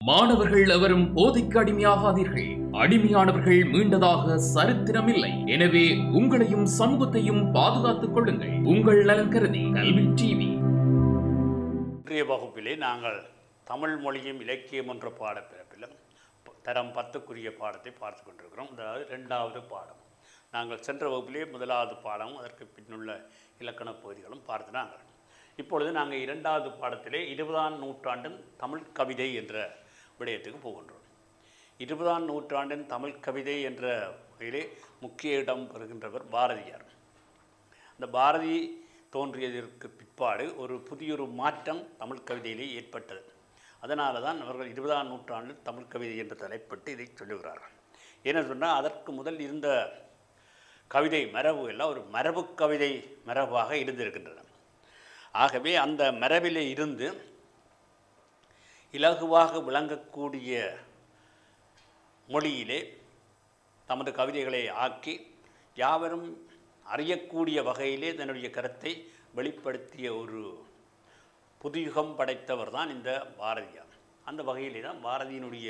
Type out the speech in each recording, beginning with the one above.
மாணவர்கள் எவரும் போதைக்கு அடிமையாகாதீர்கள். அடிமையானவர்கள் மீண்டதாக சரித்திரமில்லை. எனவே உங்களையும் சமூகத்தையும் பாதுகாத்துக் கொள்ளுங்கள். உங்கள் நலன் கருதி கல்வி டிவி. இன்றைய வகுப்பிலே நாங்கள் தமிழ் மொழியும் இலக்கியம் என்ற பாடப்பிறப்பில் தரம் 10க்குரிய பாடத்தை பார்த்து கொண்டிருக்கிறோம். அதாவது 2வது பாடம். நாங்கள் சென்ற வகுப்பிலே 1வது பாடமும் அதற்கு பின்னுள்ள இலக்கண பகுதிகளும் பார்த்து நாங்கள் இப்பொழுது நாங்கள் 2வது பாடத்திலே 20ஆம் நூற்றாண்டின் தமிழ் கவிதை என்ற விடயத்துக்கு போகின்றோம். 20ஆம் நூற்றாண்டின் தமிழ் கவிதை என்ற வகையிலே முக்கிய இடம் பெறுகின்றவர் பாரதியார். அந்த பாரதி தோன்றியதற்கு பிற்பாடு ஒரு புதியொரு மாற்றம் தமிழ் கவிதையிலே ஏற்பட்டது. அதனால தான் அவர்கள் 20ஆம் நூற்றாண்டில் தமிழ் கவிதை என்ற தலைப்பட்டு இதை சொல்லுகிறார்கள். ஏன்னு சொன்னால் அதற்கு முதல் இருந்த கவிதை மரபு எல்லாம் ஒரு மரபு கவிதை மரபாக இருந்திருக்கின்றன. ஆகவே அந்த மரபிலே இருந்து இலகுவாக விளங்கக்கூடிய மொழியிலே தமது கவிதைகளை ஆக்கி யாவரும் அறியக்கூடிய வகையிலே தன்னுடைய கருத்தை வெளிப்படுத்திய ஒரு புதுயுகம் படைத்தவர் தான் இந்த பாரதியார். அந்த வகையிலே தான் பாரதியினுடைய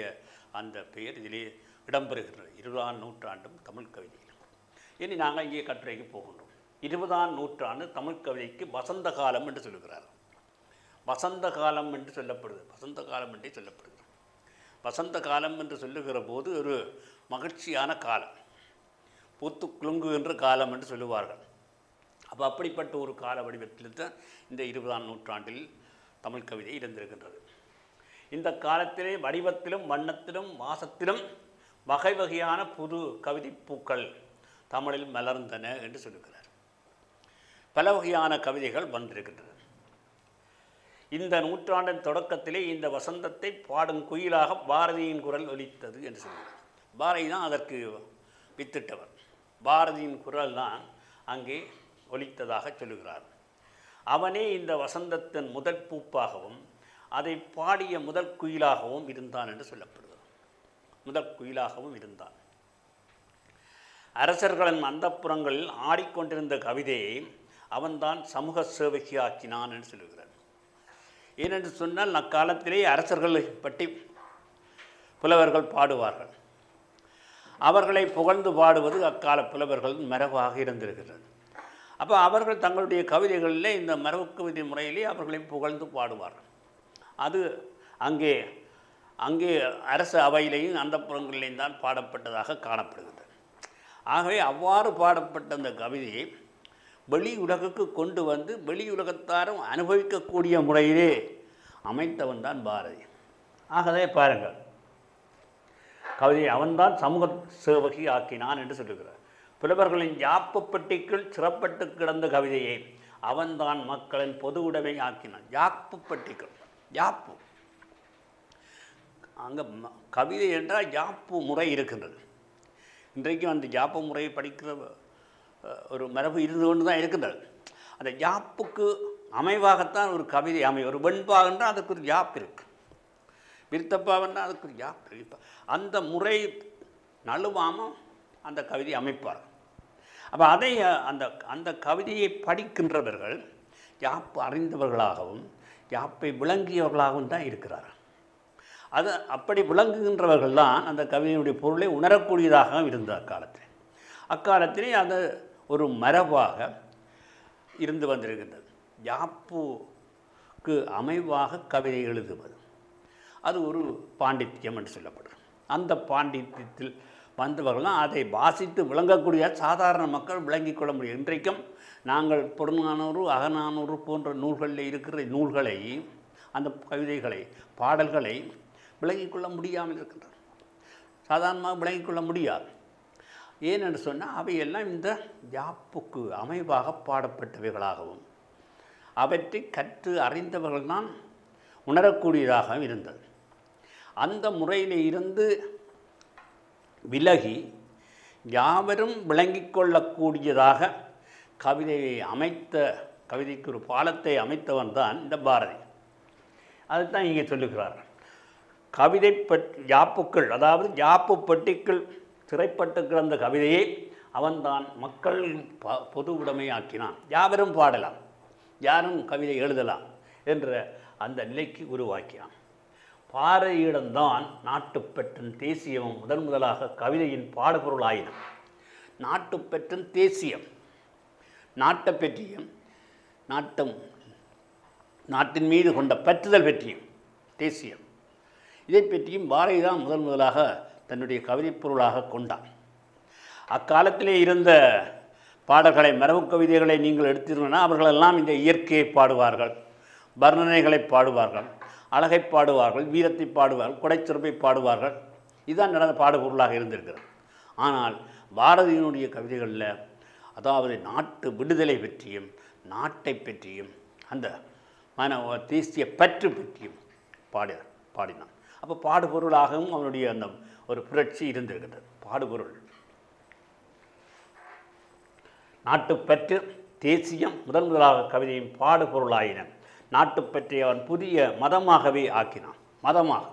அந்த பெயர் இதிலே இடம்பெறுகிறது. 20ஆம் நூற்றாண்டும் தமிழ் கவிதையில். இனி நாங்கள் இங்கே கட்டுரைக்கு போகின்றோம். 20ஆம் நூற்றாண்டு தமிழ் கவிதைக்கு வசந்த காலம் என்று சொல்லுகிறார். வசந்த காலம் என்று சொல்லப்படுது. வசந்த காலம் என்றே சொல்லப்படுது. வசந்த காலம் என்று சொல்லுகிற போது ஒரு மகிழ்ச்சியான காலம், பூத்து குலுங்குகின்ற காலம் என்று சொல்லுவார்கள். அப்போ அப்படிப்பட்ட ஒரு கால வடிவத்தில் தான் இந்த 20ஆம் நூற்றாண்டில் தமிழ் கவிதை இருந்திருக்கின்றது. இந்த காலத்திலே வடிவத்திலும் வண்ணத்திலும் வாசத்திலும் வகை வகையான புது கவிதை பூக்கள் தமிழில் மலர்ந்தன என்று சொல்லுகிறார். பல வகையான கவிதைகள் வந்திருக்கின்றன. இந்த நூற்றாண்டின் தொடக்கத்திலே இந்த வசந்தத்தை பாடும் குயிலாக பாரதியின் குரல் ஒலித்தது என்று சொல்கிறார். பாரதி தான் அதற்கு வித்திட்டவர். பாரதியின் குரல் தான் அங்கே ஒலித்ததாக சொல்லுகிறார். அவனே இந்த வசந்தத்தின் முதல் பூப்பாகவும் அதை பாடிய முதல் குயிலாகவும் இருந்தான் என்று சொல்லப்படுகிறது. முதல் குயிலாகவும் இருந்தான். அரசர்களின் அந்தப்புறங்களில் ஆடிக்கொண்டிருந்த கவிதையை அவன்தான் சமூக சேவைக்கு ஆக்கினான் என்று சொல்லுகிறார். ஏனென்று சொன்னால் அக்காலத்திலே அரசர்களை பற்றி புலவர்கள் பாடுவார்கள். அவர்களை புகழ்ந்து பாடுவது அக்கால புலவர்கள் மரபாக இருந்திருக்கிறது. அப்போ அவர்கள் தங்களுடைய கவிதைகளிலே இந்த மரபு கவிதை முறையிலே அவர்களை புகழ்ந்து பாடுவார்கள். அது அங்கே அங்கே அரச அவையிலேயும் அந்தப்புறங்களிலேயும் தான் பாடப்பட்டதாக காணப்படுகிறது. ஆகவே அவ்வாறு பாடப்பட்ட அந்த கவிதையை வெளி உலகுக்கு கொண்டு வந்து வெளியுலகத்தாரும் அனுபவிக்கக்கூடிய முறையிலே அமைத்தவன் தான் பாரதி. ஆகவே பாருங்கள், கவிதையை அவன்தான் சமூக சேவகி ஆக்கினான் என்று சொல்லுகிறார். புலவர்களின் யாப்பு பெட்டிக்குள் சிறப்பட்டு கிடந்த கவிதையை அவன்தான் மக்களின் பொது உடைமை ஆக்கினான். யாப்பு பெட்டிக்குள், யாப்பு, அங்கே கவிதை என்றால் யாப்பு முறை இருக்கின்றது. இன்றைக்கும் அந்த யாப்பு முறையை படிக்கிற ஒரு மரபு இருந்து கொண்டு தான் இருக்கின்றது. அந்த யாப்புக்கு அமைவாகத்தான் ஒரு கவிதை அமையும். ஒரு வெண்பாகன்றால் அதுக்கு ஒரு யாப்பு இருக்குது, விருத்தப்பாவன்னால் அதுக்கு ஒரு யாப்பு இருக்கு. அந்த முறை நழுவாமல் அந்த கவிதை அமைப்பார். அப்போ அதை அந்த கவிதையை படிக்கின்றவர்கள் யாப்பு அறிந்தவர்களாகவும் யாப்பை விளங்கியவர்களாகவும் தான் இருக்கிறார்கள். அது அப்படி விளங்குகின்றவர்கள் தான் அந்த கவிதையினுடைய பொருளை உணரக்கூடியதாக இருந்த அக்காலத்திலே அது ஒரு மரபாக இருந்து வந்திருக்கின்றது. யாப்புக்கு அமைவாக கவிதை எழுதுவது அது ஒரு பாண்டித்யம் என்று சொல்லப்படுது. அந்த பாண்டித்யத்தில் வந்தவர்கள்லாம் அதை வாசித்து விளங்கக்கூடிய சாதாரண மக்கள் விளங்கிக் கொள்ள முடியும். இன்றைக்கும் நாங்கள் புறநானூறு அகநானூறு போன்ற நூல்களில் இருக்கிற நூல்களை, அந்த கவிதைகளை, பாடல்களை விளங்கிக் கொள்ள முடியாமல் இருக்கின்றன. சாதாரணமாக விளங்கிக் கொள்ள முடியாது. ஏனென்று சொன்னால் அவையெல்லாம் இந்த யாப்புக்கு அமைவாக பாடப்பட்டவைகளாகவும் அவற்றை கற்று அறிந்தவர்கள் தான் உணரக்கூடியதாகவும் இருந்தது. அந்த முறையில் இருந்து விலகி யாவரும் விளங்கிக் கொள்ளக்கூடியதாக கவிதையை அமைத்த, கவிதைக்கு ஒரு பாலத்தை அமைத்தவன் தான் இந்த பாரதி. அதுதான் இங்கே சொல்லுகிறார். கவிதை யாப்புக்கள், அதாவது யாப்பு பெட்டிக்குள் சிறைப்பட்டு கிடந்த கவிதையை அவன்தான் மக்கள் பொது உடைமையாக்கினான். யாவரும் பாடலாம், யாரும் கவிதை எழுதலாம் என்ற அந்த நிலைக்கு உருவாக்கினான். பாரதியிடம்தான் நாட்டுப்பற்றும் தேசியமும் முதலாக கவிதையின் பாடுபொருளாயின. நாட்டுப்பற்றும் தேசியம், நாட்டை பற்றியும் நாட்டின் மீது கொண்ட பற்றுதல் பற்றியும் தேசியம், இதை பற்றியும் பாரதி தான் முதலாக தன்னுடைய கவிதை பொருளாக கொண்டான். அக்காலத்திலே இருந்த பாடல்களை, மரபு கவிதைகளை நீங்கள் எடுத்தீங்கன்னா அவர்களெல்லாம் இந்த இயற்கையை பாடுவார்கள், வர்ணனைகளை பாடுவார்கள், அழகை பாடுவார்கள், வீரத்தை பாடுவார்கள், கொடைச்சிறப்பை பாடுவார்கள். இதுதான் நடந்த பாடுபொருளாக இருந்திருக்கிறது. ஆனால் பாரதியினுடைய கவிதைகளில் அதாவது நாட்டு விடுதலை பற்றியும் நாட்டை பற்றியும் அந்த தேசிய பற்று பற்றியும் பாடினான். அப்போ பாடுபொருளாகவும் அவனுடைய அந்த ஒரு புரட்சி இருந்திருக்கிறது. பாடுபொருள், நாட்டுப்பற்று, தேசியம் முதலாக கவிதையும் பாடுபொருளாயின. நாட்டுப்பற்றை அவன் புதிய மதமாகவே ஆக்கினான். மதமாக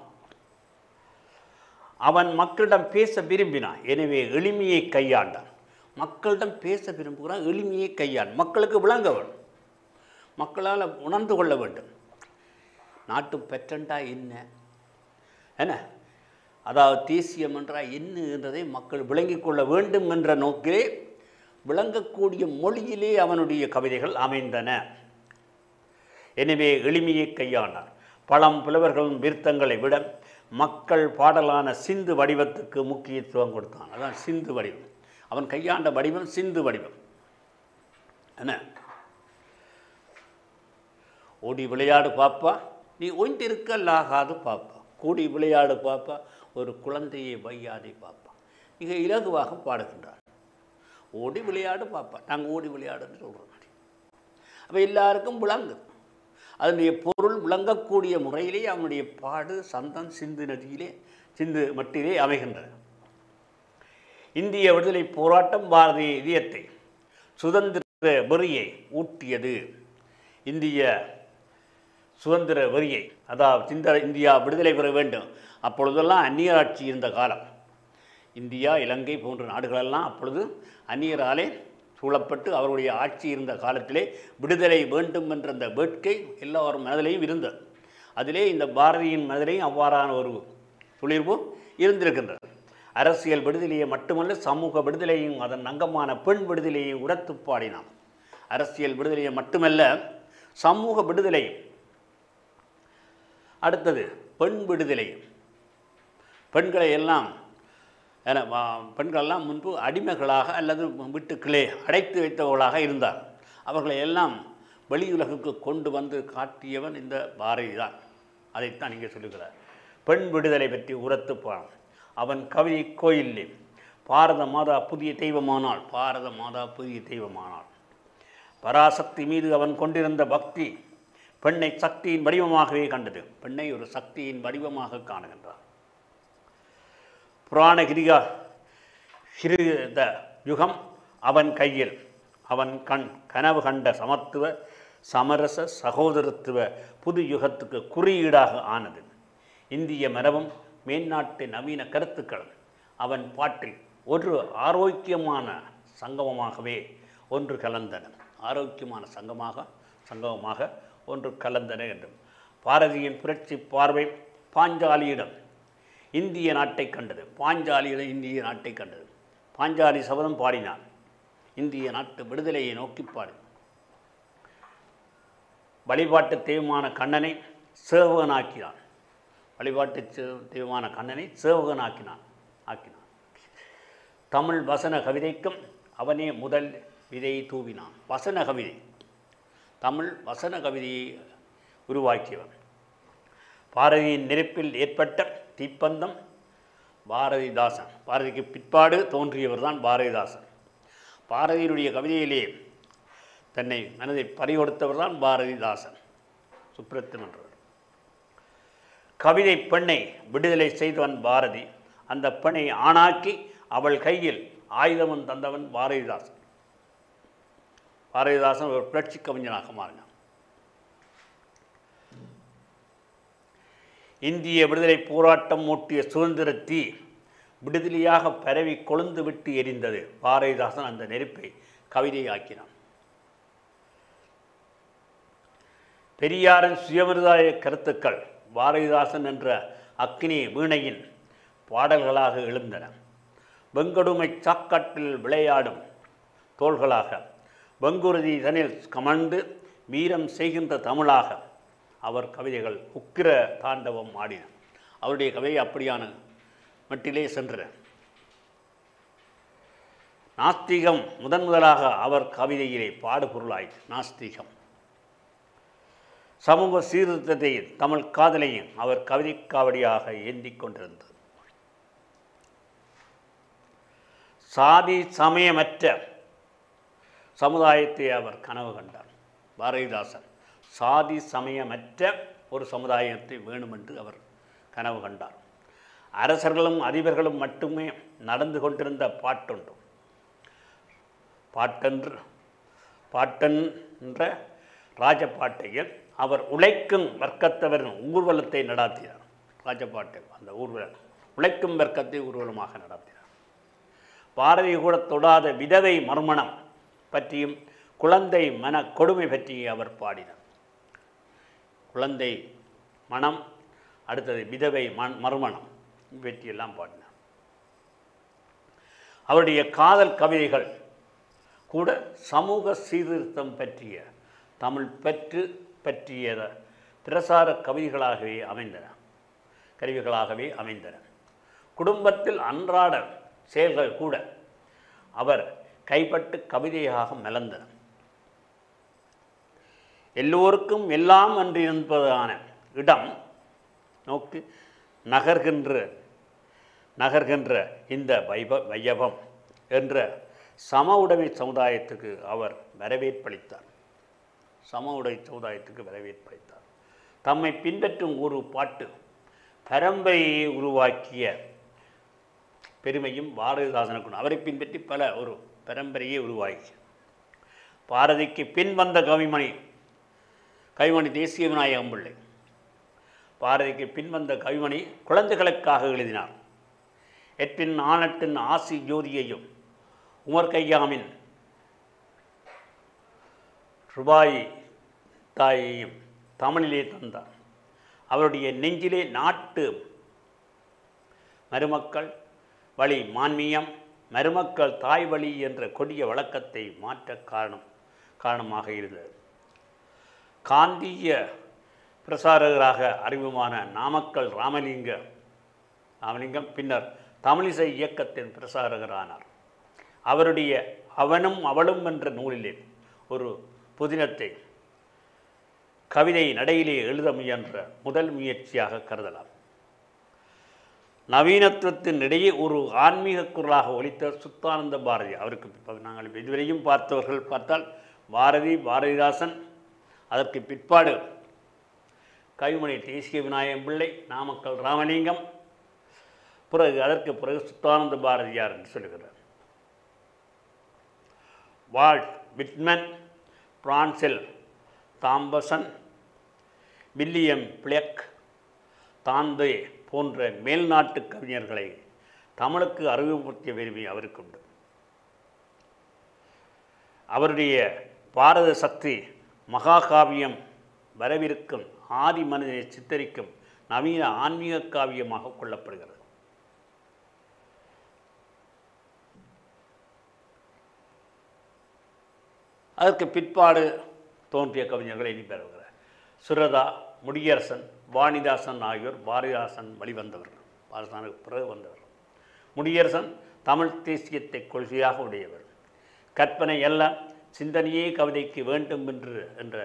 அவன் மக்களிடம் பேச விரும்பினான். எனவே எளிமையை கையாண்டான். மக்களிடம் பேச விரும்புகிறான், எளிமையை கையாண்டான். மக்களுக்கு விளங்க வேண்டும், மக்களால் உணர்ந்து கொள்ள வேண்டும். நாட்டுப்பற்றண்டா என்ன, அதாவது தேசியம் என்றால் என்ன என்றதை மக்கள் விளங்கிக் கொள்ள வேண்டும் என்ற நோக்கிலே விளங்கக்கூடிய மொழியிலே அவனுடைய கவிதைகள் அமைந்தன. எனவே எளிமையை கையாண்டார். பழம் புலவர்களின் விருத்தங்களை விட மக்கள் பாடலான சிந்து வடிவத்துக்கு முக்கியத்துவம் கொடுத்தான். அதான் சிந்து வடிவம். அவன் கையாண்ட வடிவம் சிந்து வடிவம். என்ன, ஓடி விளையாடு பாப்பா, நீ ஒன்றிருக்கலாகாது பாப்பா, கூடி விளையாடு பாப்பா, ஒரு குழந்தையை வையாதே பாப்பா. மிக இலகுவாக பாடுகின்றார். ஓடி விளையாடு பாப்பா, நாங்கள் ஓடி விளையாடுன்னு சொல்கிறோம். அப்போ எல்லாருக்கும் விளங்குது. அதனுடைய பொருள் விளங்கக்கூடிய முறையிலே அவனுடைய பாடு சந்தம் சிந்து நதியிலே சிந்து மட்டிலே அமைகின்றன. இந்திய விடுதலை போராட்டம் பாரதிய இதயத்தை சுதந்திர வெறியை ஊட்டியது. இந்திய சுதந்திர வெறியை, அதாவது இந்தியா விடுதலை பெற வேண்டும். அப்பொழுதெல்லாம் அந்நியர் ஆட்சி இருந்த காலம். இந்தியா, இலங்கை போன்ற நாடுகளெல்லாம் அப்பொழுது அந்நியராலே சூழப்பட்டு அவருடைய ஆட்சி இருந்த காலத்திலே விடுதலை வேண்டும் என்ற அந்த வேட்கை எல்லோரும் மனதிலையும் இருந்தது. அதிலே இந்த பாரதியின் மனதிலையும் அவ்வாறான ஒரு துளிர்வு இருந்திருக்கின்றது. அரசியல் விடுதலையை மட்டுமல்ல, சமூக விடுதலையும் அதன் அங்கமான பெண் விடுதலையை உரத்து பாடினான். அரசியல் விடுதலையை மட்டுமல்ல, சமூக விடுதலையும், அடுத்தது பெண் விடுதலையும். பெண்களை எல்லாம் பெண்களெல்லாம் முன்பு அடிமைகளாக அல்லது வீட்டுக்களே அடைத்து வைத்தவர்களாக இருந்தார். அவர்களை எல்லாம் வெளியுலகுக்கு கொண்டு வந்து காட்டியவன் இந்த பாரதி தான். அதைத்தான் இங்கே சொல்லுகிறார். பெண் விடுதலை பற்றி உரத்து பாடம். அவன் கவிதை கோயிலே பாரத மாதா புதிய தெய்வமானாள், பாரத மாதா புதிய தெய்வமானாள். பராசக்தி மீது அவன் கொண்டிருந்த பக்தி பெண்ணை சக்தியின் வடிவமாகவே கண்டது. பெண்ணை ஒரு சக்தியின் வடிவமாக காணுகின்றார். புராண கிருத யுகம் அவன் கையில். அவன் கனவு கண்ட சமத்துவ சமரச சகோதரத்துவ புது யுகத்துக்கு குறியீடாக ஆனது. இந்திய மரபும் மேல்நாட்டு நவீன கருத்துக்களும் அவன் பாட்டில் ஒரு ஆரோக்கியமான சங்கமமாகவே ஒன்று கலந்தன. ஆரோக்கியமான சங்கமமாக ஒன்று கலந்தன என்றும். பாரதியின் புரட்சி பார்வை பாஞ்சாலியிடம் இந்திய நாட்டை கண்டது. பாஞ்சாலியிடம் இந்திய நாட்டை கண்டது. பாஞ்சாலி சபதம் பாடினான். இந்திய நாட்டு விடுதலையை நோக்கி பாடி வழிபாட்டு தெய்வமான கண்ணனை சேவகனாக்கினான். வழிபாட்டு தெய்வமான கண்ணனை சேவகனாக்கினான். தமிழ் வசன கவிதைக்கும் அவனே முதல் விதையை தூவினான். வசன கவிதை, தமிழ் வசன கவிதையை உருவாக்கியவன். பாரதியின் நெருப்பில் ஏற்பட்ட தீப்பந்தம் பாரதிதாசன். பாரதிக்கு பிற்பாடு தோன்றியவர் தான் பாரதிதாசன். பாரதியினுடைய கவிதையிலே தன்னை மனதை பறிகொடுத்தவர் தான் பாரதிதாசன். சுப்ரத்தன் என்றவர். கவிதை பெண்ணை விடுதலை செய்தவன் பாரதி. அந்த பெண்ணை ஆணாக்கி அவள் கையில் ஆயுதமும் தந்தவன் பாரதிதாசன். பாரதிதாசன் ஒரு புரட்சி கவிஞனாக மாறினான். இந்திய விடுதலை போராட்டம் மூட்டிய சுதந்திர தீ விடுதலையாக பரவி கொழுந்து விட்டு எரிந்தது. பாரதிதாசன் அந்த நெருப்பை கவிதையாக்கினான். பெரியாரின் சுயவிருதாய கருத்துக்கள் பாரதிதாசன் என்ற அக்னி வீணையின் பாடல்களாக எழுந்தன. வெங்கடுமை சாக்காட்டில் விளையாடும் தோள்களாக, வெங்குருதி தனில் கமழ்ந்து வீரம் செய்கின்ற தமிழாக அவர் கவிதைகள் உக்கிர தாண்டவம் ஆடின. அவருடைய கவிதை அப்படியான மட்டிலே சென்ற. நாஸ்திகம் முதலாக அவர் கவிதையிலே பாடுபொருளாயிற்று. நாஸ்திகம் சமூக சீர்திருத்தத்தையும் தமிழ் காதலையும் அவர் கவிதை காவடியாக ஏந்தி கொண்டிருந்தது. சாதி சமயமற்ற சமுதாயத்தை அவர் கனவு கண்டார். பாரதிதாசன் சாதி சமயமற்ற ஒரு சமுதாயத்தை வேணுமென்று அவர் கனவு கண்டார். அரசர்களும் அதிபர்களும் மட்டுமே நடந்து கொண்டிருந்த பாட்டொன்று, பாட்டென்ற ராஜபாட்டையில் அவர் உழைக்கும் வர்க்கத்தவரின் ஊர்வலத்தை நடாத்தினார். ராஜபாட்டில் அந்த ஊர்வலம் உழைக்கும் வர்க்கத்தை ஊர்வலமாக நடத்தினார். பாரதி கூட தொடாத விதவை மறுமணம் பற்றியும் குழந்தை மன கொடுமை பற்றியும் அவர் பாடினார். குழந்தை மனம், அடுத்தது விதவை மறுமணம் பற்றியெல்லாம் பாடினார். அவருடைய காதல் கவிதைகள் கூட சமூக சீர்திருத்தம் பற்றிய தமிழ் பற்றிய பிரசார கவிதைகளாகவே அமைந்தன. குடும்பத்தில் அன்றாட செயல்கள் கூட அவர் கைப்பட்டு கவிதையாக மலர்ந்தன. எல்லோருக்கும் எல்லாம் அன்றிருப்பதான இடம் நோக்கி நகர்கின்ற இந்த வையவம் என்ற சம உடைமை சமுதாயத்துக்கு அவர் வரவேற்பளித்தார். தம்மை பின்பற்றும் ஒரு பாட்டு பரம்பரையை உருவாக்கிய பெருமையும் பாரதிதாசனுக்கு. அவரை பின்பற்றி பல ஒரு பரம்பரையை உருவாக்கி, பாரதிக்கு பின் வந்த கவிமணி தேசிய விநாயகம் பிள்ளை. பாரதிக்கு பின் வந்த கவிமணி குழந்தைகளுக்காக எழுதினார். எட்வின் ஆனட்டின் ஆசி ஜோதியையும் உமர் கையாமின் ரூபாய் தாயையும் தமிழிலே தந்தார். அவருடைய நெஞ்சிலே நாட்டு மருமக்கள் வழி மான்மியம், மருமக்கள் தாய் வழி என்ற கொடிய வழக்கத்தை மாற்ற காரணமாக இருந்தது. காந்திய பிரசாரகராக அறிமுகமான நாமக்கல் ராமலிங்கம் பின்னர் தமிழிசை இயக்கத்தின் பிரசாரகரானார். அவருடைய அவனும் அவளும் என்ற நூலிலே ஒரு புதினத்தை கவிதை நடையிலே எழுத முயன்ற முதல் முயற்சியாக கருதலாம். நவீனத்துவத்தின் இடையே ஒரு ஆன்மீக குரலாக ஒலித்த சுத்தானந்த பாரதி. அவருக்கு நாங்கள் இதுவரையும் பார்த்தவர்கள் பார்த்தால் பாரதிதாசன், அதற்கு பிற்பாடு கவிமணி தேசிய விநாயகம் பிள்ளை, நாமக்கல் ராமலிங்கம், அதற்கு பிறகு சுத்தானந்த பாரதியார் என்று சொல்லுகிறார். வால்ட் விட்மன், பிரான்சில் தாம்பசன், வில்லியம் பிளேக், தாந்தே போன்ற மேல்நாட்டு கவிஞர்களை தமிழுக்கு அறிமுகப்படுத்திய பெருமை அவருக்குண்டு. அவருடைய பாரத சக்தி மகாகாவியம் வரவிருக்கும் ஆதி மனிதனை சித்தரிக்கும் நவீன ஆன்மீக காவியமாக கொள்ளப்படுகிறது. அதற்கு பிற்பாடு தோன்றிய கவிஞர்களை இனி பெறுகிறார். சுரதா, முடியரசன், வாணிதாசன் ஆகியோர் பாரதிதாசன் வழிவந்தவர்கள், பாரதிதாசனுக்கு பிறகு வந்தவர். முடியரசன் தமிழ் தேசியத்தை கொள்கையாக உடையவர். கற்பனை அல்ல சிந்தனையே கவிதைக்கு வேண்டும் என்ற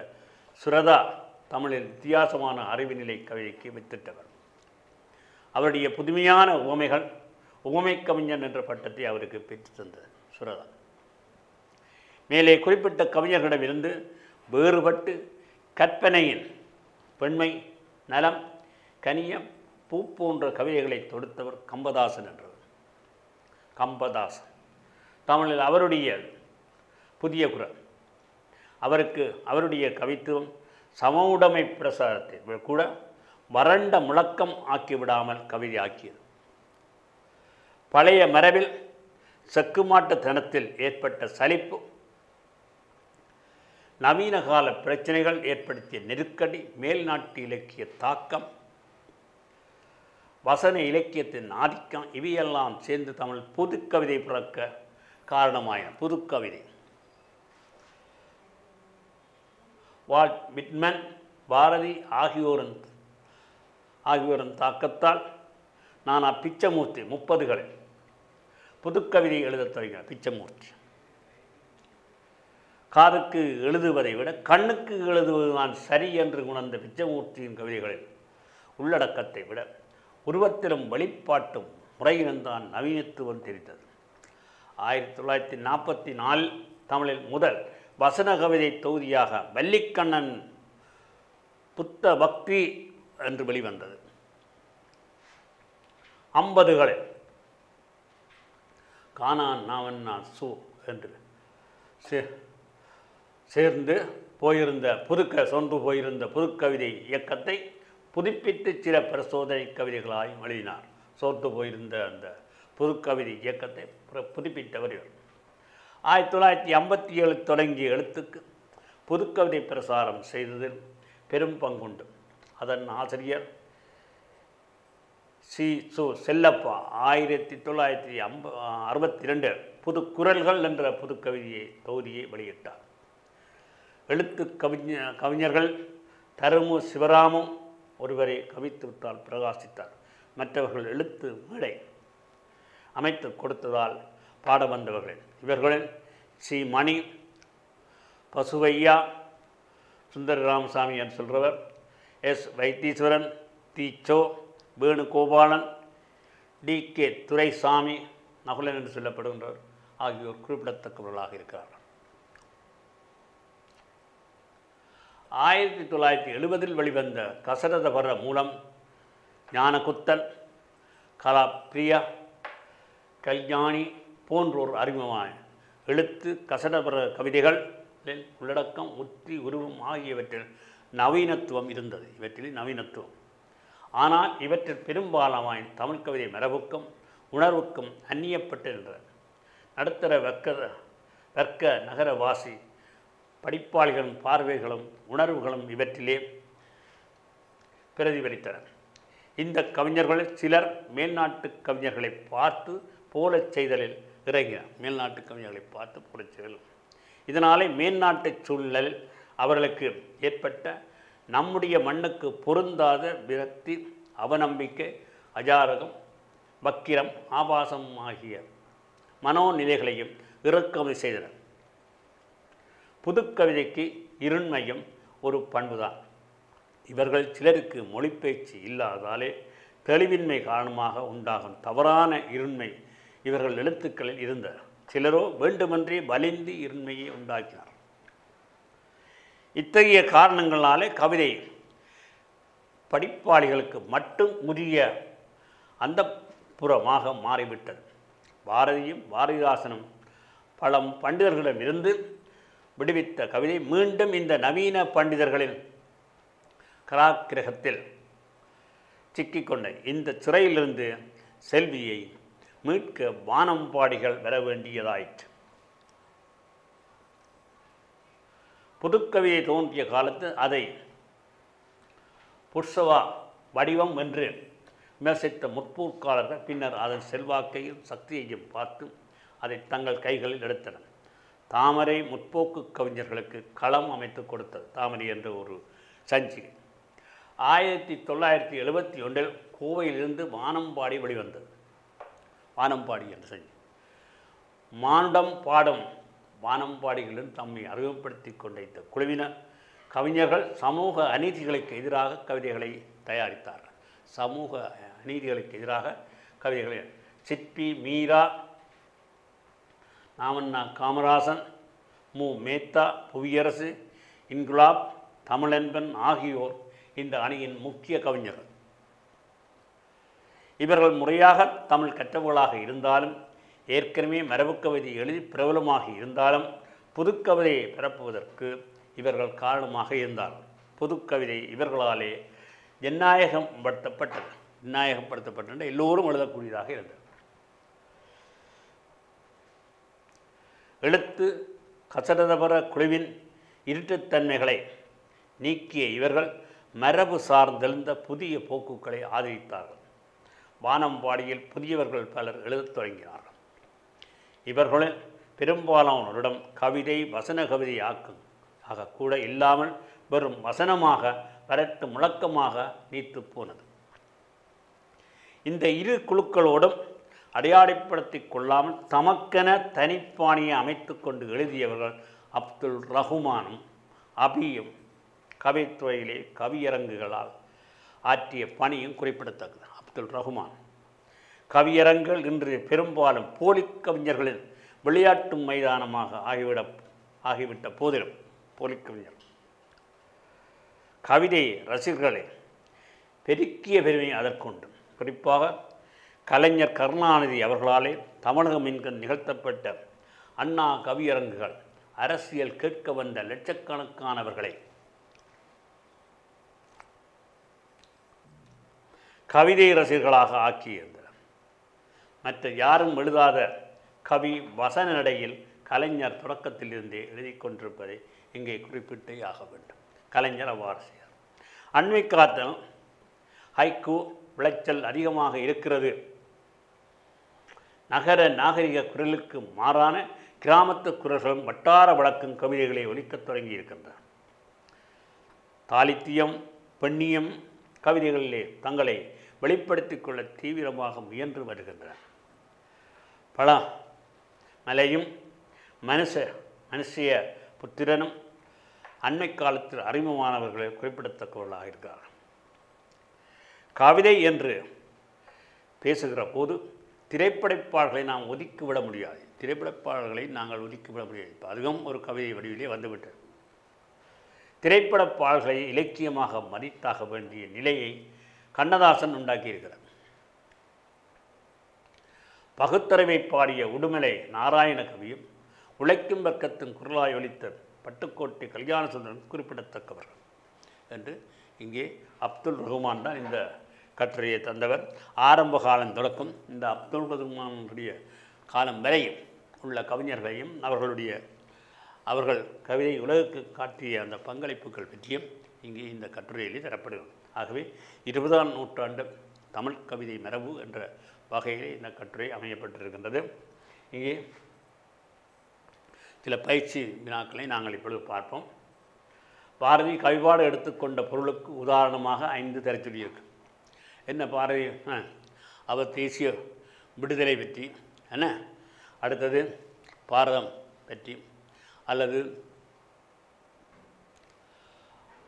சுரதா தமிழில் வித்தியாசமான அறிவுநிலை கவிதைக்கு வித்திட்டவர். அவருடைய புதுமையான உவமை கவிஞன் என்ற பட்டத்தை அவருக்கு பெற்று தந்தது சுரதா. மேலே குறிப்பிட்ட கவிஞர்களிடமிருந்து வேறுபட்டு கற்பனையின் பெண்மை, நலம், கனியம், பூ போன்ற கவிதைகளை தொடுத்தவர் கம்பதாசன் என்றவர். கம்பதாசன் தமிழில் அவருடைய புதிய குரல். அவருடைய கவித்துவம் சமவுடைமை பிரசாரத்தை கூட வறண்ட முழக்கம் ஆக்கிவிடாமல் கவிதை ஆக்கியது. பழைய மரபில் செக்குமாட்டுத்தனத்தில் ஏற்பட்ட சலிப்பு, நவீன கால பிரச்சனைகள் ஏற்படுத்திய நெருக்கடி, மேல்நாட்டு இலக்கிய தாக்கம், வசன இலக்கியத்தின் ஆதிக்கம் இவையெல்லாம் சேர்ந்து தமிழ் புதுக்கவிதை பிறக்க காரணமாயின. புதுக்கவிதை வால்ட் விட்மன், பாரதி ஆகியோரின் தாக்கத்தால் நானா பிச்சமூர்த்தி 30களில் புதுக்கவிதை எழுதத் தொடங்கினார். பிச்சமூர்த்தி காதுக்கு எழுதுவதை விட கண்ணுக்கு எழுதுவதுதான் சரி என்று உணர்ந்த பிச்சமூர்த்தியின் கவிதைகளில் உள்ளடக்கத்தை விட உருவத்திலும் வெளிப்பாட்டும் முறையில்தான் நவீனத்துவம் தெரிந்தது. 1944 தமிழில் முதல் வசன கவிதை தொகுதியாக வல்லிக்கண்ணன் புத்த பக்தி என்று வெளிவந்தது. 50களில் கானான் நாவன்னா சு என்று சேர்ந்து சொன்று போயிருந்த புதுக்கவிதை இயக்கத்தை புதுப்பித்து சில பரிசோதனை கவிதைகளாய் எழுதினார். சோர்ந்து போயிருந்த அந்த புதுக்கவிதை இயக்கத்தை புதுப்பித்தவர் இவர். 1957 தொடங்கிய எழுத்துக்கு புதுக்கவிதை பிரசாரம் செய்ததில் பெரும் பங்குண்டு. அதன் ஆசிரியர் சு. செல்லப்பா 1962 புது குரல்கள் என்ற புதுக்கவிதையை தொகுதியை வெளியிட்டார். எழுத்து கவிஞர்கள் தருமு சிவராமும் ஒருவரை கவித்துவத்தால் பிரகாசித்தார். மற்றவர்கள் எழுத்து மேடை அமைத்து கொடுத்ததால் பாட வந்தவர்கள். இவர்களில் சி. மணி, பசுவையா, சுந்தர ராமசாமி என்று சொல்கிறவர், எஸ். வைத்தீஸ்வரன், தி. சோ. வேணுகோபாலன், டி.கே. துரைசாமி, நகுலன் என்று சொல்லப்படுகின்றவர் ஆகியோர் குறிப்பிடத்தக்கவர்களாக இருக்கிறார்கள். 1970 வெளிவந்த கசரதபர மூலம் ஞானகுத்தன், கலாப்பிரியா, கல்யாணி போன்றோர் அறிமுகமான எழுத்து கசடபர கவிதைகள் உள்ளடக்கம், உத்தி, உருவம் ஆகியவற்றில் நவீனத்துவம் இருந்தது. இவற்றில் நவீனத்துவம். ஆனால் இவற்றில் பெரும்பாலான தமிழ் கவிதை மரபுக்கும் உணர்வுக்கும் அந்நியப்பட்டிருந்த நடுத்தர வர்க்க நகரவாசி படிப்பாளிகளின் பார்வைகளும் உணர்வுகளும் இவற்றிலே பிரதிபலித்தன. இந்த கவிஞர்களில் சிலர் மேல்நாட்டு கவிஞர்களை பார்த்து போலச் செய்தலில் இறங்கினார். மேல்நாட்டு கவிஞர்களை பார்த்து போலச் செய்தல். இதனாலே மேல்நாட்டு சூழலில் அவர்களுக்கு ஏற்பட்ட நம்முடைய மண்ணுக்கு பொருந்தாத விரக்தி, அவநம்பிக்கை, அஜாரகம், வக்கிரம், ஆபாசம் ஆகிய மனோநிலைகளையும் இறக்குமதி செய்தனர். புதுக்கவிதைக்கு இருண்மையும் ஒரு பண்புதான். இவர்கள் சிலருக்கு மொழிப்பேச்சு இல்லாதாலே தெளிவின்மை காரணமாக உண்டாகும் தவறான இருண்மை இவர்கள் எழுத்துக்களில் இருந்த சிலரோ வேண்டுமென்றே வலிந்து இருண்மையை உண்டாக்கினார். இத்தகைய காரணங்களாலே கவிதை படிப்பாளிகளுக்கு மட்டும் உரிய அந்த புறமாக மாறிவிட்டது. பாரதியும் பாரதிதாசனும் பழம் பண்டிதர்களிடமிருந்து விடுவித்த கவிதை மீண்டும் இந்த நவீன பண்டிதர்களின் கராக்கிரகத்தில் சிக்கிக்கொண்ட இந்த சிறையிலிருந்து செல்வியை மீட்க வானம்பாடிகள் வர வேண்டியதாயிற்று. புதுக்கவிதை தோன்றிய காலத்து அதை புஷ்சவா வடிவம் என்று விமர்சித்த முற்போக்காளர்கள் பின்னர் அதன் செல்வாக்கையும் சக்தியையும் பார்த்து அதை தங்கள் கைகளில் எடுத்தனர். தாமரை முற்போக்கு கவிஞர்களுக்கு களம் அமைத்து கொடுத்தது. தாமரை என்ற ஒரு சஞ்சிகை 1971 கோவையிலிருந்து வானம்பாடி வெளிவந்தது. வானம்பாடி என்ற சஞ்சிகை மானுடம் பாடும் வானம்பாடிகளின் தம்மை அறிமுகப்படுத்தி கொண்ட இந்த குழுவினர் கவிஞர்கள் சமூக அநீதிகளுக்கு எதிராக கவிதைகளை தயாரித்தார்கள். சமூக அநீதிகளுக்கு எதிராக கவிதைகளை சிற்பி, மீரா, நாமண்ணா காமராசன், மு. மேத்தா, புவியரசு, இன்குலாப், தமிழன்பன் ஆகியோர் இந்த அணியின் முக்கிய கவிஞர்கள். இவர்கள் முறையாக தமிழ் கற்றவர்களாக இருந்தாலும் ஏற்கனவே மரபுக் கவிதை எழுதி பிரபலமாக இருந்தாலும் புதுக்கவிதையை பரப்புவதற்கு இவர்கள் காரணமாக இருந்தார்கள். புதுக்கவிதை இவர்களாலே ஜனநாயகப்படுத்தப்பட்ட எல்லோரும் எழுதக்கூடியதாக இருந்தது. எழுத்து கசடதபர குழுவின் இருட்டுத்தன்மைகளை நீக்கிய இவர்கள் மரபு சார்ந்தெழுந்த புதிய போக்குகளை ஆதரித்தார்கள். வானம்பாடியில் புதியவர்கள் பலர் எழுதத் தொடங்கினார்கள். இவர்களில் பெரும்பாலானோரிடம் கவிதை வசன கவிதை ஆக கூட இல்லாமல் வெறும் வசனமாக வரட்டு முழக்கமாக நீத்து போனது. இந்த இரு குழுக்களோடும் அடையாளப்படுத்திக் கொள்ளாமல் தமக்கென தனிப்பாணியை அமைத்து கொண்டு எழுதியவர்கள் அப்துல் ரஹ்மானும் அபியும் கவித்துறையிலே கவியரங்குகளால் ஆற்றிய பணியும் குறிப்பிடத்தக்கது. அப்துல் ரஹ்மான் கவியரங்குகள் இன்று பெரும்பாலும் போலி கவிஞர்களின் விளையாட்டு மைதானமாக ஆகிவிட்ட போதிலும் போலிக்கவிஞர் கவிதை ரசிகர்களே பெருக்கிய பெருமை அதற்குண்டு. குறிப்பாக கலைஞர் கருணாநிதி அவர்களாலே தமிழகம் என்க நிகழ்த்தப்பட்ட அண்ணா கவியரங்குகள் அரசியல் கேட்க வந்த லட்சக்கணக்கானவர்களை கவிதை ரசிகர்களாக ஆக்கியிருந்தார். மற்ற யாரும் எழுதாத கவி வசன நடையில் கலைஞர் தொடக்கத்திலிருந்தே எழுதி கொண்டிருப்பதை இங்கே குறிப்பிட்டே ஆக வேண்டும். கலைஞர் அவ்வாறு செய்தார். அண்மை காலத்தில் ஹைக்கூ விளைச்சல் அதிகமாக இருக்கிறது. நகர நாகரிக குரலுக்கு மாறான கிராமத்து குரல்களும் வட்டார வழக்கும் கவிதைகளை ஒலிக்கத் தொடங்கி இருக்கின்றன. தாலித்தியம் பெண்ணியம் கவிதைகளிலே தங்களை வெளிப்படுத்திக் கொள்ள தீவிரமாக முயன்று வருகின்றன. பல மலையும் மனுஷிய புத்திரனும் அண்மை காலத்தில் அறிமுகமானவர்களை குறிப்பிடத்தக்கவர்களாக இருக்கிறார்கள். கவிதை என்று பேசுகிற போது திரைப்படப்பாளர்களை நாம் ஒதுக்கிவிட முடியாது. திரைப்படப்பாளர்களை நாங்கள் ஒதுக்கிவிட முடியாது. இப்போ அதுவும் ஒரு கவிதை வடிவிலே வந்துவிட்டது. திரைப்படப்பாளர்களை இலக்கியமாக மதித்தாக வேண்டிய நிலையை கண்ணதாசன் உண்டாக்கியிருக்கிறார். பகுத்தறிவை பாடிய உடுமலை நாராயண கவியும் உழைக்கும் வர்க்கத்தின் குரலாய் ஒலித்த பட்டுக்கோட்டை கல்யாணசுந்தரன் குறிப்பிடத்தக்கவர்கள் என்று இங்கே அப்துல் ரஹ்மான் தான் இந்த கட்டுரையை தந்தவர். ஆரம்ப காலம் தொடக்கம் இந்த அப்துல் ரஹ்மானுடைய காலம் வரையும் உள்ள கவிஞர்களையும் அவர்கள் கவிதை உலகுக்கு காட்டிய அந்த பங்களிப்புகள் பற்றியும் இங்கே இந்த கட்டுரையிலே தரப்படுகிறது. ஆகவே 20ஆம் நூற்றாண்டு தமிழ் கவிதை மரபு என்ற வகையிலே இந்த கட்டுரை அமையப்பட்டிருக்கின்றது. இங்கே சில பயிற்சி வினாக்களை நாங்கள் இப்பொழுது பார்ப்போம். பாரதி கவிபாடு எடுத்துக்கொண்ட பொருளுக்கு உதாரணமாக 5 தரச்சொல்லி இருக்கு. என்ன பாரதி? அவர் தேசிய விடுதலை பற்றி என்ன, அடுத்தது பாரதம் பற்றி, அல்லது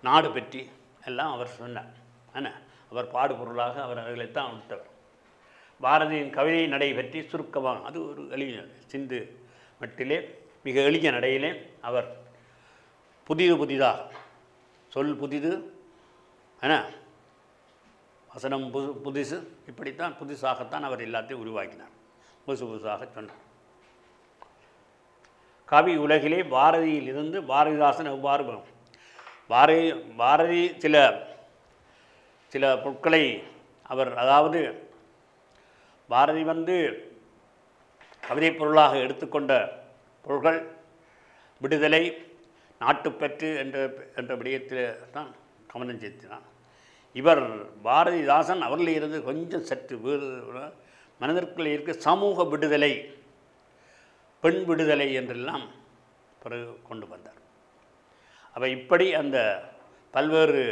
நாடு பற்றி எல்லாம் அவர் சொன்னார். என்ன, அவர் பாடுபொருளாக அவர் அவர்களைத்தான் விட்டவர். பாரதியின் கவிதை நடை பற்றி சுருக்கமாக, அது ஒரு எளிய சிந்து மட்டிலே மிக எளிய நடையிலே அவர் புதிதாக சொல் புதிது என்ன வசனம் புதுசு, இப்படித்தான் புதுசாகத்தான் அவர் எல்லாத்தையும் உருவாக்கினார். புதுசாக சொன்னார். கவி உலகிலே பாரதியிலிருந்து பாரதிதாசன் எவ்வாறு பாரதி சில பொருட்களை அவர், அதாவது பாரதி கவிதை பொருளாக எடுத்துக்கொண்ட பொருள்கள் விடுதலை, நாட்டுப்பற்று என்ற விடயத்தில் தான் கவனம் செலுத்தினார். இவர் பாரதிதாசன் அவர்களில் இருந்து கொஞ்சம் சற்று வேறு மனிதர்களில் இருக்க சமூக விடுதலை, பெண் விடுதலை என்றெல்லாம் பிறகு கொண்டு வந்தார். அவர் இப்படி அந்த பல்வேறு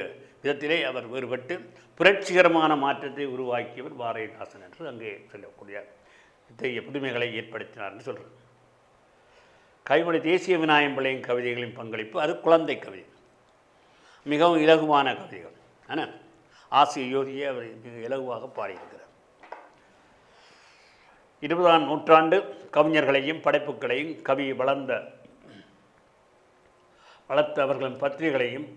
விதத்திலே அவர் வேறுபட்டு புரட்சிகரமான மாற்றத்தை உருவாக்கியவர் பாரதிதாசன் என்று அங்கே சொல்லக்கூடிய இத்தகைய புதுமைகளை ஏற்படுத்தினார் என்று சொல்கிறார். கவிமொழி தேசிய விநாயகம் பிள்ளையின் கவிதைகளின் பங்களிப்பு, அது குழந்தை கவிதை, மிகவும் இலகுவான கவிதைகள். ஆனால் ஆசிய யோதியை அவர் மிக இலகுவாக பாடியிருக்கிறார். 20ஆம் நூற்றாண்டு கவிஞர்களையும் படைப்புகளையும் கவி வளர்த்த அவர்களின் பத்திரிகைகளையும்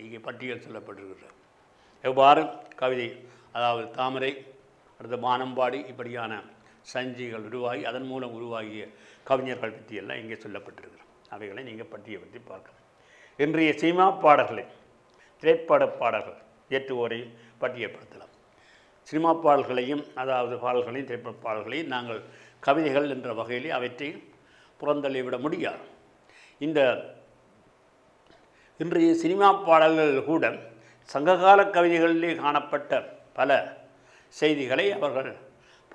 இங்கே பட்டியல் சொல்லப்பட்டிருக்கிறது. எவ்வாறு கவிதை, அதாவது தாமரை, அடுத்த வானம்பாடி, இப்படியான சஞ்சிகள் உருவாகி அதன் மூலம் உருவாகிய கவிஞர்கள் பற்றியெல்லாம் இங்கே சொல்லப்பட்டிருக்கிறது. அவைகளை நீங்கள் பற்றி பார்க்கலாம். இன்றைய சினிமா பாடல்களை, திரைப்பட பாடல்கள் இயற்றுவோரையும் பட்டியப்படுத்தலாம். சினிமா பாடல்களையும், அதாவது பாடல்களையும் திரைப்பட பாடல்களையும் நாங்கள் கவிதைகள் என்ற வகையிலே அவற்றை புறந்தள்ளிவிட முடியாது. இன்றைய சினிமா பாடல்கள் கூட சங்ககால கவிதைகளிலே காணப்பட்ட பல செய்திகளை அவர்கள்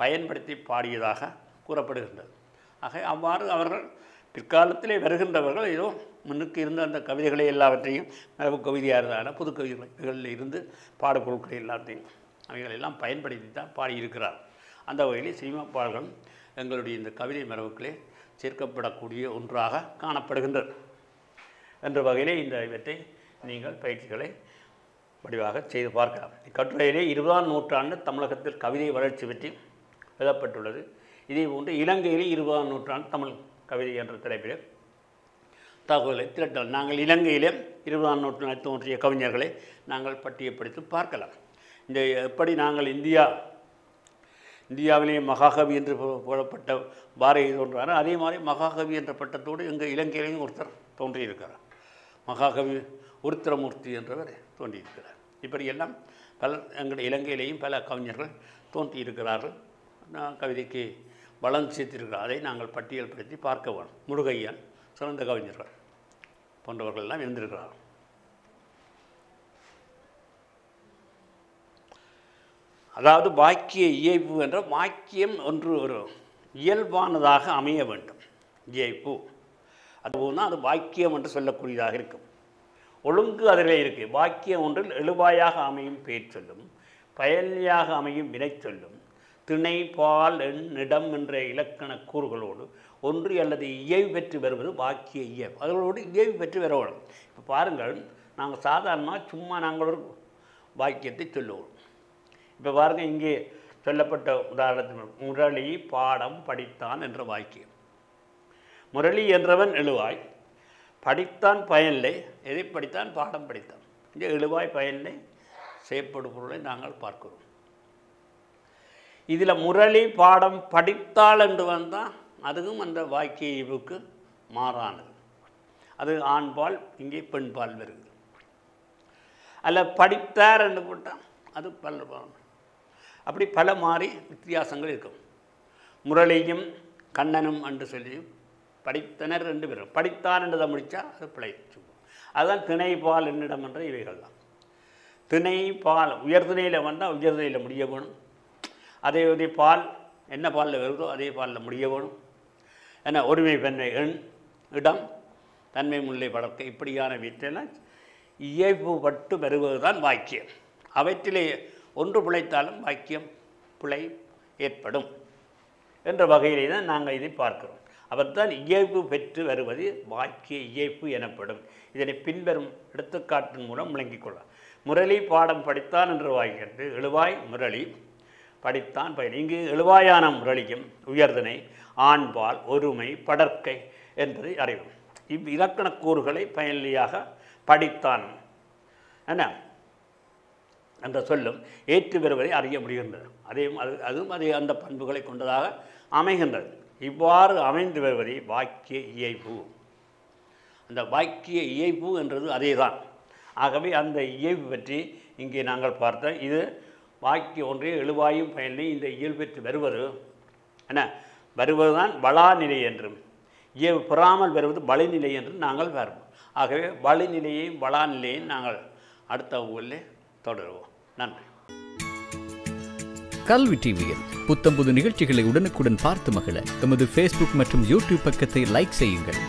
பயன்படுத்தி பாடியதாக கூறப்படுகின்றது. ஆக அவ்வாறு அவர்கள் பிற்காலத்திலே வருகின்றவர்கள் ஏதோ முன்னுக்கு இருந்த அந்த கவிதைகளை எல்லாவற்றையும் கவிதையாக இருந்தாலும் புது கவிதைகளில் இருந்து பாடப்பொருட்களை எல்லாத்தையும் அவைகளெல்லாம் பயன்படுத்தி தான் பாடியிருக்கிறார். அந்த வகையில் சினிமா பாடல்கள் எங்களுடைய இந்த கவிதை மரபுகளே சேர்க்கப்படக்கூடிய ஒன்றாக காணப்படுகின்றது என்ற வகையிலே இவற்றை நீங்கள் பயிற்சிகளை வடிவாக செய்து பார்க்கலாம். இக்கட்டுரையிலே 20ஆம் நூற்றாண்டு தமிழகத்தில் கவிதை வளர்ச்சி பற்றி எழுதப்பட்டுள்ளது. இதே போன்று இலங்கையிலே 20ஆம் நூற்றாண்டு தமிழ் கவிதை என்ற தலைப்பில் தகவலை திரட்டலாம். நாங்கள் இலங்கையிலே 20ஆம் நூற்றாண்டில் தோன்றிய கவிஞர்களை நாங்கள் பட்டியப்படுத்தி பார்க்கலாம். இந்த எப்படி நாங்கள் இந்தியாவிலேயே மகாகவி என்று போடப்பட்ட பாரதி தோன்றாரோ அதே மாதிரி மகாகவி என்ற பட்டத்தோடு எங்கள் இலங்கையிலேயும் ஒருத்தர் தோன்றியிருக்கிறார். மகாகவி உருத்திரமூர்த்தி என்றவர் தோன்றியிருக்கிறார். இப்படியெல்லாம் எங்கள் இலங்கையிலேயும் பல கவிஞர்கள் தோன்றியிருக்கிறார்கள். கவிதைக்கு வளம் சேர்த்திருக்கிறார். அதை நாங்கள் பட்டியல்படுத்தி பார்க்க வேணும். முருகையன் சிறந்த கவிஞர்கள் போன்றவர்கள் எல்லாம் இருந்திருக்கிறார்கள். அதாவது வாக்கிய இயைப்பு என்ற வாக்கியம் ஒன்று ஒரு இயல்பானதாக அமைய வேண்டும். இயைப்பு அதுபோல்தான் அது வாக்கியம் என்று சொல்லக்கூடியதாக இருக்கும். ஒழுங்கு அதிலே இருக்குது. வாக்கியம் ஒன்றில் எழுவாயாக அமையும் பெயர் சொல்லும், பயனியாக அமையும் வினை சொல்லும், திணை பால் எண் இடம் என்ற இலக்கண கூறுகளோடு ஒன்று அல்லது இயைவு பெற்று வருவது வாக்கிய இயைவு. அதோடு இயைவு பெற்று வரணும். இப்போ பாருங்கள், நாங்கள் சாதாரணமாக சும்மா நாங்கள் ஒரு வாக்கியத்தை சொல்லுவோம். இப்போ பாருங்கள், இங்கே சொல்லப்பட்ட உதாரணத்தில் முரளி பாடம் படித்தான் என்ற வாக்கியம். முரளி என்றவன் எழுவாய், படித்தான் பயனில்லை. எதை படித்தான்? பாடம் படித்தான். இங்கே எழுவாய் பயனில்லை செய்யப்படும் பொருளை நாங்கள் பார்க்கிறோம். இதில் முரளி பாடம் படித்தாள் என்று வந்தால் அதுவும் அந்த வாக்கிய இயைவுக்கு மாறானது. அது ஆண்பால், இங்கே பெண்பால் வருகிறது. அல்ல படித்தார் என்று போட்டால் அது அப்படி பல மாறி வித்தியாசங்கள் இருக்கும். முரளியும் கண்ணனும் என்று சொல்லி படித்தனர் ரெண்டு பேரும். படித்தான் என்றதை முடித்தா அது பிழைச்சு. அதுதான் திணை பால் என்னிடம் என்ற இவைகள் தான். திணை பால் உயர்திணையில் வந்தால் உயர்திணையில் முடிய வேணும். அதே பால் என்ன பாலில் வருதோ அதே பாலில் முடிய வேணும். ஏன்னா ஒருமை பெண்மை எண் இடம் தன்மை முல்லை வளர்க்க இப்படியான வீட்டெல்லாம் இயைப்பு பட்டு வருவது தான் வாக்கியம். அவற்றிலே ஒன்று பிழைத்தாலும் வாக்கியம் பிழை ஏற்படும் என்ற வகையிலே தான் நாங்கள் இதை பார்க்கிறோம். அவர்தான் இயைப்பு பெற்று வருவது வாக்கிய இயைப்பு எனப்படும். இதனை பின்வரும் எடுத்துக்காட்டின் மூலம் விளங்கிக் கொள்ளலாம். முரளி பாடம் படித்தான் என்று வாய்க்கிட்டு எழுவாய் முரளி படித்தான் பயன். இங்கு எழுவாயான முரளியும் உயர்திணை ஆண்பால் ஒருமை படற்கை என்பதை அறிவோம். இலக்கண கூறுகளை பயனியாக படித்தான் என்ன என்ற சொல்லும் ஏற்று வருவதை அறிய முடிகின்றது. அதுவும் அதே அந்த பண்புகளை கொண்டதாக அமைகின்றது. இவ்வாறு அமைந்து வருவதை வாக்கிய இயைப்பு. அந்த வாக்கிய இயைப்பு என்றது அதே தான். ஆகவே அந்த இயைப்பு பற்றி இங்கே நாங்கள் பார்த்தோம். இது வாக்கிய ஒன்றே எழுவாயும் பயனில்லை இந்த இயல்பு பெற்று வருவது என்ன வருவதுதான் வளாநிலை என்றும், இயல்பு பெறாமல் வருவது வழிநிலை என்றும் நாங்கள் வருவோம். ஆகவே வழிநிலையையும் வளாநிலையையும் நாங்கள் அடுத்த வகுப்பிலே தொடருவோம். நன்றி. கல்வி டிவியில் புத்தம்புது நிகழ்ச்சிகளை உடனுக்குடன் பார்த்து மகிழ எமது ஃபேஸ்புக் மற்றும் யூடியூப் பக்கத்தை லைக் செய்யுங்கள்.